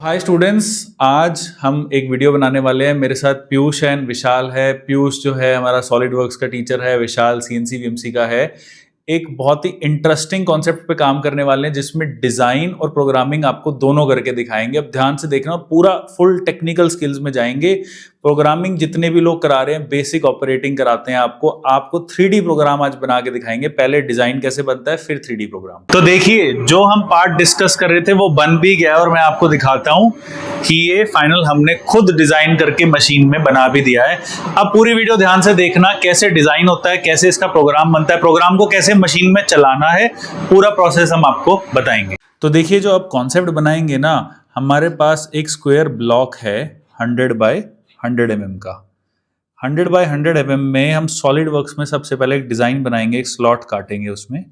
Hi students, आज हम एक वीडियो बनाने वाले हैं। मेरे साथ पीयूष है, विशाल है। पीयूष जो है हमारा सॉलिड वर्क्स का टीचर है, विशाल सीएनसी वीएमसी का है। एक बहुत ही इंटरेस्टिंग कॉन्सेप्ट पे काम करने वाले हैं जिसमें डिजाइन और प्रोग्रामिंग आपको दोनों करके दिखाएंगे। अब ध्यान से देखना, पूरा फुल टेक्निकल स्किल्स में जाएंगे। प्रोग्रामिंग जितने भी लोग करा रहे हैं, बेसिक ऑपरेटिंग कराते हैं आपको 3D प्रोग्राम आज बना के दिखाएंगे। पहले डिजाइन कैसे बनता है, फिर 3D प्रोग्राम। तो देखिए, जो हम पार्ट डिस्कस कर रहे थे वो बन भी गया और मैं आपको दिखाता हूं कि ये फाइनल हमने खुद डिजाइन करके मशीन में बना भी दिया है। अब पूरी वीडियो ध्यान से देखना, कैसे डिजाइन होता है, कैसे इसका प्रोग्राम बनता है, प्रोग्राम को कैसे मशीन में चलाना है, पूरा प्रोसेस हम आपको बताएंगे। तो देखिए, जो अब कॉन्सेप्ट बनाएंगे ना, हमारे पास एक स्क्वायर ब्लॉक है 100 बाय 100 mm का। 100 बाय 100 mm में हम सॉलिड वर्क्स में सबसे पहले एक डिजाइन बनाएंगे, एक स्लॉट काटेंगे उसमें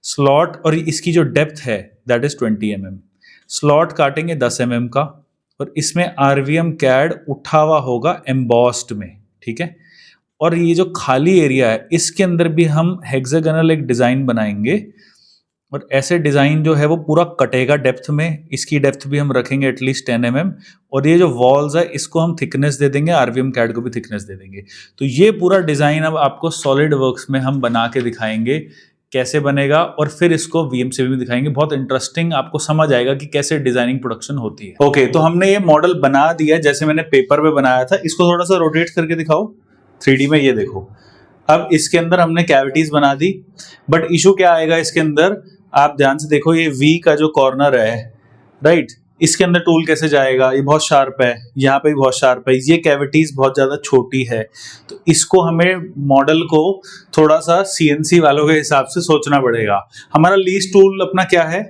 स्लॉट, और इसकी जो डेप्थ है दैट इज 20 mm। स्लॉट काटेंगे 10 mm का, और इसमें RVM CAD उठा हुआ होगा एम्बॉस्ड में, ठीक है। और ये जो खाली एरिया है इसके अंदर भी हम हेक्सागोनल एक डिजाइन बनाएंगे, और ऐसे डिजाइन जो है वो पूरा कटेगा डेप्थ में। इसकी डेप्थ भी हम रखेंगे एटलीस्ट 10 mm, और ये जो वॉल्स है इसको हम थिकनेस दे देंगे, RVM CAD को भी थिकनेस दे देंगे। तो ये पूरा डिजाइन अब आपको सॉलिड वर्क्स में हम बना के दिखाएंगे कैसे बनेगा, और फिर इसको VMC में भी दिखाएंगे। बहुत इंटरेस्टिंग, आपको समझ आएगा कि कैसे डिजाइनिंग प्रोडक्शन होती है। ओके, तो हमने ये मॉडल बना दिया जैसे मैंने पेपर पे बनाया था। इसको थोड़ा सा रोटेट करके दिखाओ 3D में। ये देखो, अब इसके अंदर हमने कैविटीज बना दी, बट इशू क्या आएगा इसके अंदर, आप ध्यान से देखो, ये V का जो कॉर्नर है, राइट, इसके अंदर टूल कैसे जाएगा। ये बहुत शार्प है, यहाँ पे भी बहुत शार्प है, ये कैविटीज बहुत ज्यादा छोटी है। तो इसको हमें मॉडल को थोड़ा सा CNC वालों के हिसाब से सोचना पड़ेगा। हमारा लीस्ट टूल अपना क्या है,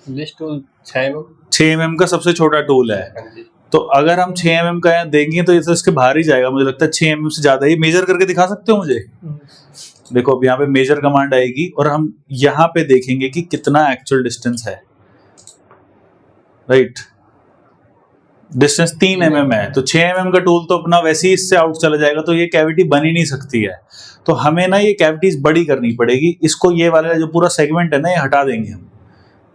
लीस्ट टूल 6 mm का सबसे छोटा टूल है। तो अगर हम 6 mm का यहाँ देंगे तो ये तो इसके बाहर ही जाएगा, मुझे लगता है 6 mm से ज्यादा। ये मेजर करके दिखा सकते हो मुझे? देखो, अब यहाँ पे मेजर कमांड आएगी और हम यहाँ पे देखेंगे कि कितना एक्चुअल डिस्टेंस है, राइट। डिस्टेंस 3 mm है, तो 6 mm का टूल तो अपना वैसे ही इससे आउट चला जाएगा, तो ये कैविटी बन ही नहीं सकती है। तो हमें ना ये कैविटीज बड़ी करनी पड़ेगी। इसको, ये वाला जो पूरा सेगमेंट है ना, ये हटा देंगे हम,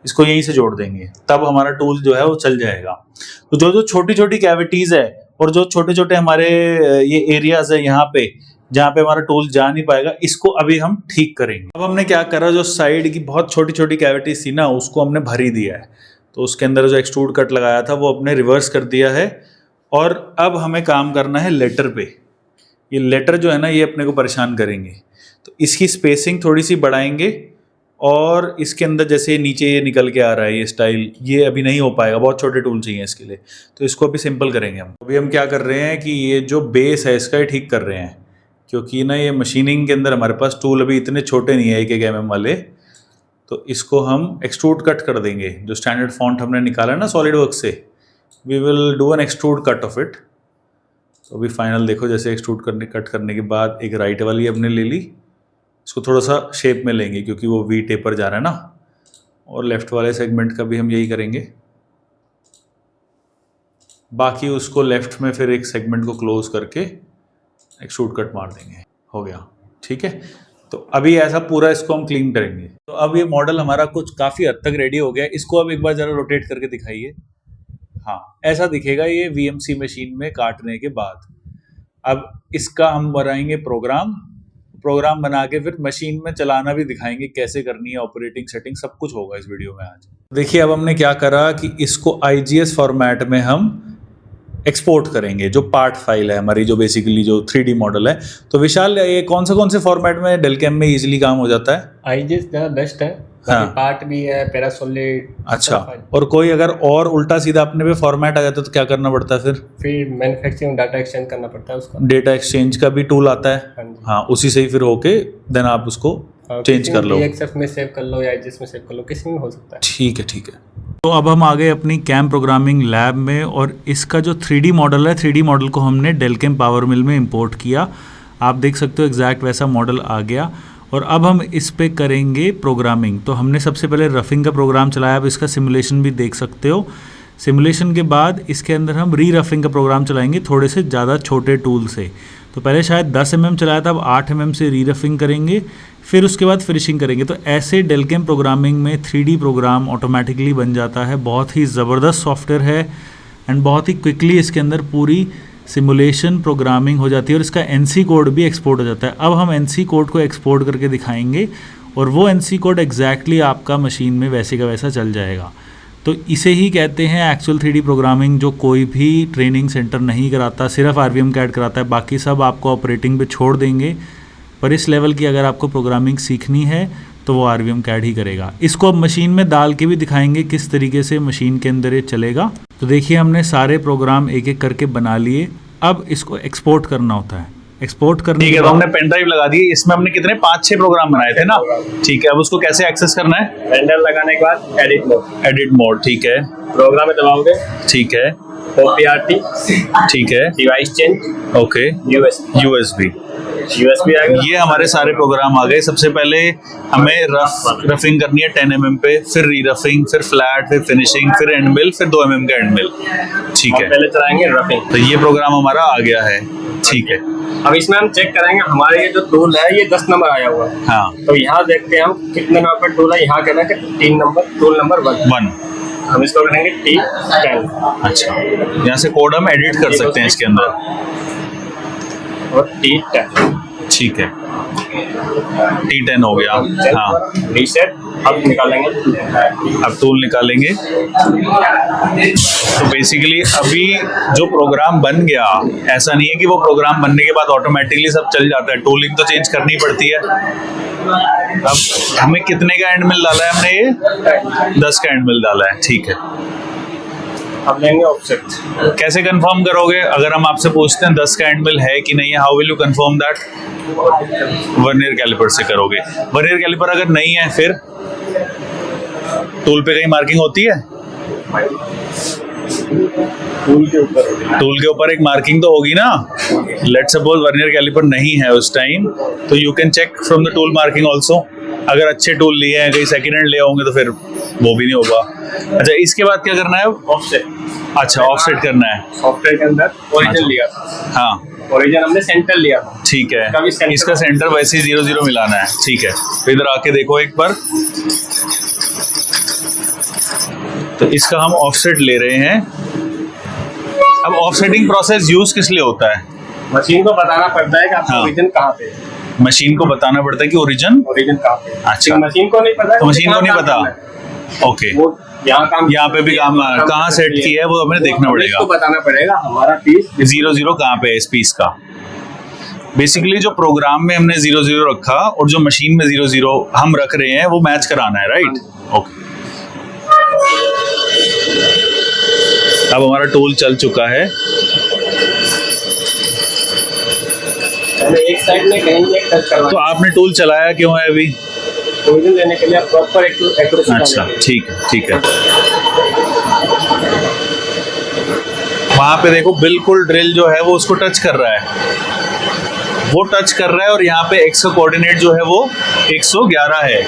इसको यहीं से जोड़ देंगे, तब हमारा टूल जो है वो चल जाएगा। तो जो जो छोटी छोटी कैविटीज है और जो छोटे छोटे हमारे ये एरियाज है यहाँ पे जहाँ पे हमारा टूल जा नहीं पाएगा, इसको अभी हम ठीक करेंगे। अब हमने क्या करा, जो साइड की बहुत छोटी छोटी कैविटीज थी ना, उसको हमने भर ही दिया है। तो उसके अंदर जो एक्सट्रूड कट लगाया था वो अपने रिवर्स कर दिया है, और अब हमें काम करना है लेटर पे। ये लेटर जो है ना, ये अपने को परेशान करेंगे, तो इसकी स्पेसिंग थोड़ी सी बढ़ाएंगे, और इसके अंदर जैसे नीचे ये निकल के आ रहा है ये स्टाइल, ये अभी नहीं हो पाएगा, बहुत छोटे टूल चाहिए इसके लिए। तो इसको अभी सिंपल करेंगे हम। अभी हम क्या कर रहे हैं कि ये जो बेस है इसका ठीक कर रहे हैं, क्योंकि ना ये मशीनिंग के अंदर हमारे पास टूल अभी इतने छोटे नहीं है 1-1 mm वाले। तो इसको हम एक्सट्रूड कट कर देंगे। जो स्टैंडर्ड फॉन्ट हमने निकाला है ना सॉलिड वर्क से, we will do an extrude cut of it. तो अभी फाइनल देखो, जैसे एक्सट्रूड कट करने के बाद एक राइट वाली हमने ले ली, इसको थोड़ा सा शेप में लेंगे क्योंकि वो V टेपर जा रहा है ना, और लेफ्ट वाले सेगमेंट का भी हम यही करेंगे। बाकी उसको लेफ्ट में फिर एक सेगमेंट को क्लोज करके एक्सट्रूड कट मार देंगे, हो गया, ठीक है। तो अभी ऐसा पूरा इसको हम क्लीन करेंगे। तो अब ये मॉडल हमारा कुछ काफ़ी हद तक रेडी हो गया। इसको अब एक बार ज़रा रोटेट करके दिखाइए। हाँ, ऐसा दिखेगा ये VMC मशीन में काटने के बाद। अब इसका हम बनाएंगे प्रोग्राम बना के फिर मशीन में चलाना भी दिखाएंगे कैसे करनी है, ऑपरेटिंग सेटिंग सब कुछ होगा इस वीडियो में आज। देखिए, अब हमने क्या करा कि इसको IGS फॉर्मेट में हम एक्सपोर्ट करेंगे, जो पार्ट फाइल है हमारी, जो बेसिकली जो 3D मॉडल है। तो विशाल, ये कौन से फॉर्मेट में डेलकेम में इजीली काम हो जाता है? IGS ज़्यादा बेस्ट है। हाँ, पार्ट भी है, पैरासोलिड। अच्छा, और कोई अगर और उल्टा सीधा अपने पे फॉर्मेट आ जाता है तो क्या करना पड़ता है फिर मैन्युफैक्चरिंग डाटा एक्सचेंज करना पड़ता है उसका। डेटा एक्सचेंज का भी टूल आता है। हाँ, उसी से ही फिर होके देन आप उसको चेंज कर लो, DXF में सेव कर लो या IGS में सेव कर लो, किसी में हो सकता है। ठीक है। तो अब हम आ गए अपनी कैम प्रोग्रामिंग लैब में, और इसका जो 3D मॉडल है, 3D मॉडल को हमने डेलकेम पावर मिल में इंपोर्ट किया। आप देख सकते हो एग्जैक्ट वैसा मॉडल आ गया, और अब हम इस पे करेंगे प्रोग्रामिंग। तो हमने सबसे पहले रफिंग का प्रोग्राम चलाया, अब इसका सिमुलेशन भी देख सकते हो। सिमुलेशन के बाद इसके अंदर हम री रफिंग का प्रोग्राम चलाएंगे थोड़े से ज़्यादा छोटे टूल से। तो पहले शायद 10 mm चलाया था, अब 8 mm से री रफिंग करेंगे, फिर उसके बाद फिनिशिंग करेंगे। तो ऐसे डेलकेम प्रोग्रामिंग में 3D प्रोग्राम ऑटोमेटिकली बन जाता है। बहुत ही ज़बरदस्त सॉफ्टवेयर है एंड बहुत ही क्विकली इसके अंदर पूरी सिमुलेशन प्रोग्रामिंग हो जाती है और इसका NC कोड भी एक्सपोर्ट हो जाता है। अब हम NC कोड को एक्सपोर्ट करके दिखाएंगे और वो NC कोड एग्जैक्टली आपका मशीन में वैसे का वैसा चल जाएगा। तो इसे ही कहते हैं एक्चुअल 3D प्रोग्रामिंग, जो कोई भी ट्रेनिंग सेंटर नहीं कराता, सिर्फ RVM CAD कराता है, बाकी सब आपको ऑपरेटिंग पे छोड़ देंगे। पर इस लेवल की अगर आपको प्रोग्रामिंग सीखनी है तो वो RVM CAD ही करेगा। इसको अब मशीन में डाल के भी दिखाएंगे किस तरीके से मशीन के अंदर ये चलेगा। तो देखिए हमने सारे प्रोग्राम एक एक करके बना लिए, अब इसको एक्सपोर्ट करना होता है। एक्सपोर्ट करने ठीक है, तो हमने पेन ड्राइव लगा दी, इसमें हमने कितने 5-6 प्रोग्राम बनाए थे ना। ठीक है, अब उसको कैसे एक्सेस करना है? रेंडर लगाने के बाद एडिट मोड, ठीक है, प्रोग्राम में दबाओगे, ठीक है, OPRT, ठीक है, डिवाइस चेंज, ओके, USB आ गया। ये हमारे सारे प्रोग्राम आ गए। सबसे पहले हमें रफिंग करनी है 10 mm पे, फिर री रफिंग, फिर फ्लैट, फिर फिनिशिंग, फिर एंड मिल, फिर 2 mm का एंड मिल। ठीक है, पहले चलाएंगे रफिंग। तो ये प्रोग्राम हमारा आ गया है। ठीक है, अब इसमें हम चेक करेंगे हमारे ये जो टूल है ये 10 नंबर आया हुआ है। हाँ, तो यहाँ देखते हैं हम कितने नंबर पर टूल है। यहाँ कहना है कि 3 नंबर, टूल नंबर 1। हम इसको करेंगे T10। अच्छा, यहाँ से कोड हम एडिट कर सकते हैं इसके अंदर। और T10, ठीक है, T10 हो गया। हाँ, रीसेट। अब निकालेंगे, अब टूल निकालेंगे। तो बेसिकली अभी जो प्रोग्राम बन गया, ऐसा नहीं है कि वो प्रोग्राम बनने के बाद ऑटोमेटिकली सब चल जाता है, टूलिंग तो चेंज करनी पड़ती है। अब हमें कितने का एंड मिल डाला है हमने? ये 10 का एंड मिल डाला है। ठीक है, अब लेंगे ऑफसेट। कैसे कंफर्म करोगे अगर हम आपसे पूछते हैं 10 का एंड मिल है कि नहीं है? How will you confirm that? Vernier caliper से करोगे। वर्नियर कैलिपर अगर नहीं है फिर टूल पे कहीं मार्किंग होती है? टूल के ऊपर एक मार्किंग तो होगी ना। लेट्स सपोज वर्नियर कैलिपर नहीं है उस टाइम, तो you can check from the tool marking also. अगर अच्छे टूल लिए हैं, कहीं सेकेंड हैंड ले होंगे तो फिर वो भी नहीं होगा। अच्छा, इसके बाद क्या करना है? ऑफसेट। अच्छा, ऑफसेट करना है। सॉफ्टवेयर के अंदर ओरिजिन लिया था। हाँ, ओरिजिन हमने सेंटर लिया था। ठीक है, इसका सेंटर वैसे ही 0-0 मिलाना है। ठीक है, तो इधर आके देखो एक बार। तो इसका हम ऑफसेट ले रहे हैं। अब ऑफसेटिंग प्रोसेस यूज किस लिए होता है? मशीन को बताना पड़ता है कि आपका हाँ। ओरिजिन कहाँ पे है। मशीन को बताना पड़ता है कि ओरिजिन कहाँ पे है। अच्छा। मशीन को नहीं पता है, तो मशीन को नहीं कहाँ पता। काम करना है। ओके, वो यहाँ पे भी काम कहाँ सेट किया है वो हमें देखना पड़ेगा। इसको बताना पड़ेगा हमारा पीस 0-0 कहाँ पे है इस पीस का। बेसिकली जो प्रोग्राम में हमने 0-0 रखा और जो मशीन में 0-0 हम रख रहे हैं वो मैच कराना है, राइट? ओके, अब हमारा टूल चल चुका है। एक साइड में कहीं एक टच करना। तो आपने टूल चलाया क्यों है अभी? ओरिजिन लेने के लिए प्रॉपर एक्यूरेसी। अच्छा, ठीक है, ठीक है। वहां पे देखो बिल्कुल ड्रिल जो है वो उसको टच कर रहा है, वो टच कर रहा है और यहाँ पे x का कोऑर्डिनेट जो है वो 111 है।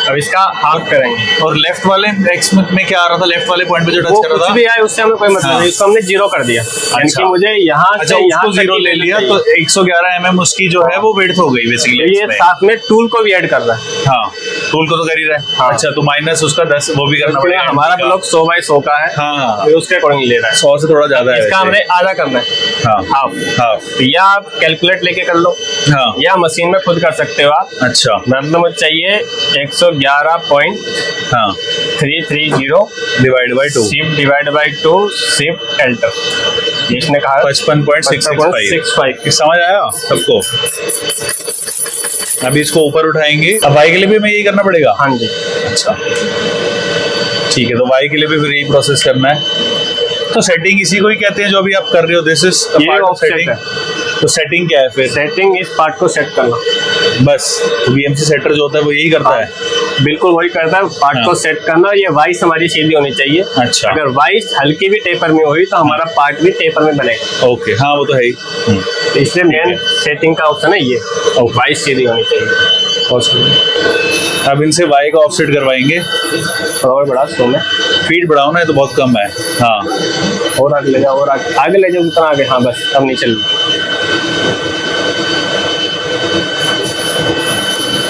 अब इसका हाफ करेंगे। और लेफ्ट वाले x में क्या आ रहा था? लेफ्ट वाले पॉइंट पे जो टच वो कर रहा कुछ था भी आए उससे हमें कोई मतलब नहीं, उसको हमने 0 कर दिया। यानी कि मुझे यहाँ अच्छा, से यहाँ उसको 0 ले लिया तो 111 mm उसकी जो है वो विड्थ हो गई बेसिकली। ये साथ में टूल को भी ऐड कर रहा है। हाँ, टूल को तो कर ही रहा है। हाँ। अच्छा, तो माइनस उसका 10 वो भी करना पड़ेगा। हमारा ब्लॉक 100x100 का है। हाँ, तो उसके अकॉर्डिंग ले रहा है। 100 से थोड़ा ज्यादा है इसका हमने आधा करना है। हाँ, हाफ। हाफ। या आप कैलकुलेट लेके कर लो, हाँ, या मशीन में खुद कर सकते हो आप। अच्छा, मतलब मुझे चाहिए 111.330 हाँ, divide by 2 shift divide by 2 shift enter. इसने कहा 55.665। समझ आया सबको? अभी इसको ऊपर उठाएंगे। अब वाई के लिए भी हमें यही करना पड़ेगा? हाँ जी। अच्छा, ठीक है, तो वाई के लिए भी फिर यही प्रोसेस करना है। तो सेटिंग इसी को ही कहते हैं जो अभी आप कर रहे हो। This is part of setting. तो सेटिंग क्या है फिर? सेटिंग इस पार्ट को सेट करना बस। तो VMC सेटर जो होता है वो यही करता है? बिल्कुल वही करता है, पार्ट को सेट करना। ये वाइस हमारी सीधी होनी चाहिए। अच्छा, अगर वाइस हल्की भी टेपर में हुई तो हमारा पार्ट भी टेपर में बनेगा। ओके, हाँ वो तो है ही। तो इसलिए मेन सेटिंग का ऑप्शन है ये, वाइस सीधी होनी चाहिए। अब इनसे वाई का ऑफसेट करवाएंगे। और बड़ा 100 में फीट बढ़ाओ ना, ये तो बहुत कम है। हाँ, और आगे ले जाओ, और आगे ले जाओ, उतना आगे। हाँ बस, अब नहीं चल रहा।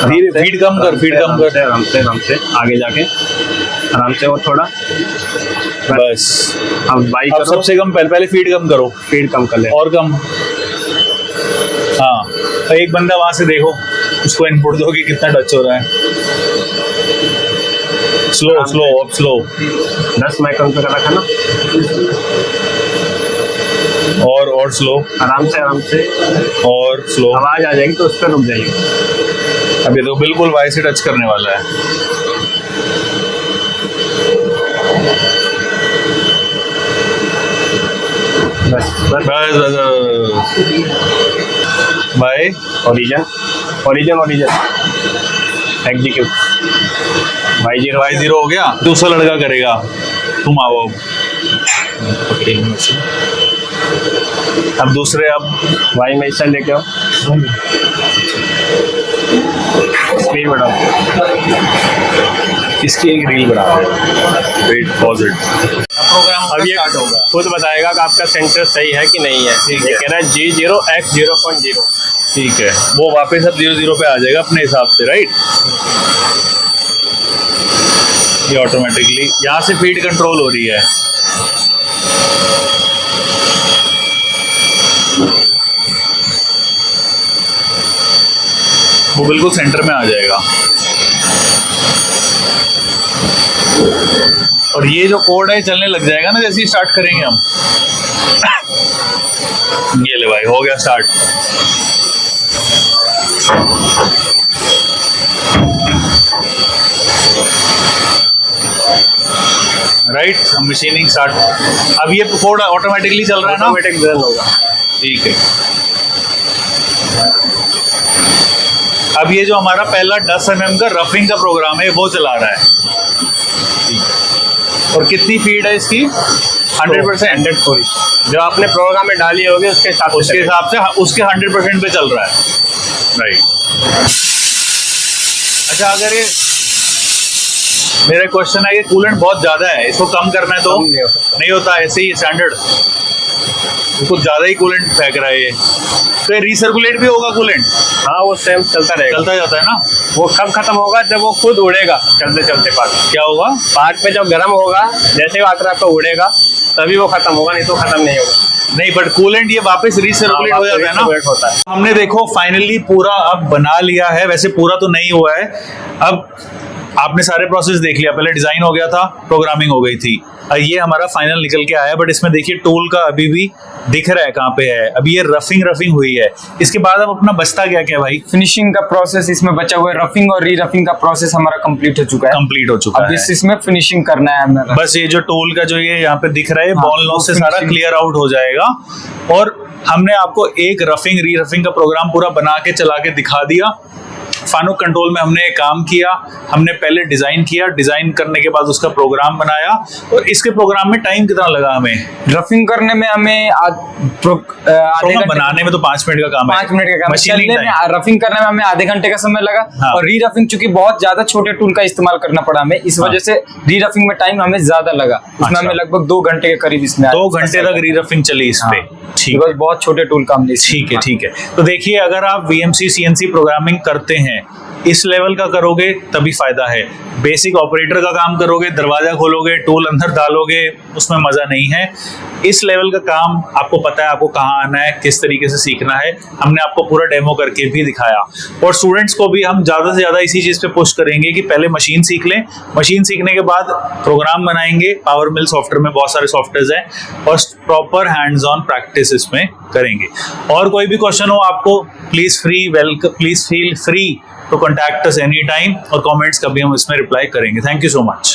धीरे फीड कम कर, फीड कम कर। आराम से आगे जाके आराम से, और थोड़ा बस अब बाई अब करो, सबसे कम पहले फीड कम करो, स्पीड कम कर ले। और कम। हाँ, तो एक बंदा वहां से देखो, उसको इनपुट दो कि कितना टच हो रहा है। स्लो स्लो अब स्लो, 10 माइक्रोन पे रखा ना, और स्लो, आराम से और स्लो। आवाज आ जाएगी तो उस पर रुक जाइए। अब ये तो बिल्कुल वाई से टच करने वाला है। बस बस भाई, ओरिजिन एग्जीक्यूट। वाई जीरो हो गया। दूसरा लड़का करेगा, तुम आओ अब दूसरे, अब वाई में हिस्सा लेके आओ, स्पीड बढ़ाओ। इसकी एक रील बना रहे हैं। Wait pause it. प्रोग्राम अब ये स्टार्ट होगा। खुद बताएगा कि आपका सेंटर सही है कि नहीं है। ये कह रहा है G0X0.0। ठीक है, वो वापस अब 0 पे आ जाएगा अपने हिसाब से, राइट। ये ऑटोमेटिकली यहाँ से फीड कंट्रोल हो रही है। वो बिल्कुल सेंटर में आ जाएगा। और ये जो कोड है चलने लग जाएगा ना जैसे ही स्टार्ट करेंगे हम। ये ले भाई, हो गया स्टार्ट। Right, machining start. अब ये कोड ऑटोमेटिकली चल रहा है ना, ऑटोमेटिक रन होगा। ठीक है। अब ये जो हमारा पहला 10 mm का रफिंग का प्रोग्राम है वो चला रहा है। और कितनी फीड है इसकी? 100%। 100 जो आपने प्रोग्राम में डाली होगी उसके हिसाब से उसके 100% पे चल रहा है, राइट। अच्छा, अगर ये मेरा क्वेश्चन है कि कूलेंट बहुत ज्यादा है, इसको कम करना है तो कम नहीं हो सकता। नहीं होता, ऐसे ही स्टैंडर्ड कुछ ज्यादा ही कूलेंट फेंक रहा है ये। तो ये रिसर्कुलेट भी होगा कूलेंट? हाँ, वो सेम चलता रहेगा। चलता जाता है ना। वो कब खत्म होगा? जब वो खुद उड़ेगा चलते चलते पार्क। क्या होगा? पार्क पे जब गर्म होगा, जैसे ही वाटर आपका उड़ेगा तभी वो खत्म होगा, नहीं तो खत्म नहीं होगा। नहीं, बट कूलेंट ये वापस रिसर्कुलेट हो जाता है ना। होता है। हमने देखो फाइनली पूरा अब बना लिया है। वैसे पूरा तो नहीं हुआ है। अब आपने सारे प्रोसेस देख लिया, पहले डिजाइन हो गया था, प्रोग्रामिंग हो गई थी, ये हमारा फाइनल निकल के आया। बट इसमें देखिए टूल का अभी भी दिख रहा है कहाँ पे है। अभी ये रफिंग हुई है। इसके बाद अब अपना बचता क्या क्या भाई? फिनिशिंग का प्रोसेस इसमें बचा हुआ है। रफिंग और री रफिंग का प्रोसेस हमारा कंप्लीट हो चुका है। कंप्लीट हो चुका है। इसमें फिनिशिंग करना है हमें। बस ये जो टूल का जो ये यहाँ पे दिख रहा है, हाँ, बॉल लॉस से सारा क्लियर आउट हो जाएगा। और हमने आपको एक रफिंग री रफिंग का प्रोग्राम पूरा बना के चला के दिखा दिया। फानुक कंट्रोल में हमने काम किया। हमने पहले डिजाइन किया, डिजाइन करने के बाद उसका प्रोग्राम बनाया। और इसके प्रोग्राम में टाइम कितना लगा हमें? रफिंग करने में हमें आधे घंटे, बनाने में तो 5 मिनट का काम है। 5 मिनट का काम। मशीनिंग चलने में, रफिंग करने में हमें आधे घंटे का समय लगा। हाँ। और री रफिंग चूंकि बहुत ज्यादा छोटे टूल का इस्तेमाल करना पड़ा हमें, इस वजह से री रफिंग में टाइम हमें ज्यादा लगा। उसमें हमें लगभग 2 घंटे के करीब इसमें 2 घंटे तक री रफिंग चली इस पे। ठीक है, बहुत छोटे टूल का हमने। ठीक है, ठीक है। तो देखिए, अगर आप VMC CNC प्रोग्रामिंग करते हैं, इस लेवल का करोगे तभी फायदा है। बेसिक ऑपरेटर का काम करोगे, दरवाजा खोलोगे, टूल अंदर डालोगे, उसमें मजा नहीं है। इस लेवल का काम आपको पता है आपको कहाँ आना है, किस तरीके से सीखना है। हमने आपको पूरा डेमो करके भी दिखाया। और स्टूडेंट्स को भी हम ज्यादा से ज्यादा इसी चीज पे पुश करेंगे कि पहले मशीन सीख लें। मशीन सीखने के बाद प्रोग्राम बनाएंगे। पावर मिल सॉफ्टवेयर में बहुत सारे सॉफ्टवेयर हैं और प्रॉपर हैंड्स ऑन प्रैक्टिस इसमें करेंगे। और कोई भी क्वेश्चन हो आपको, please feel free to contact us anytime और comments कभी हम इसमें reply करेंगे। Thank you so much.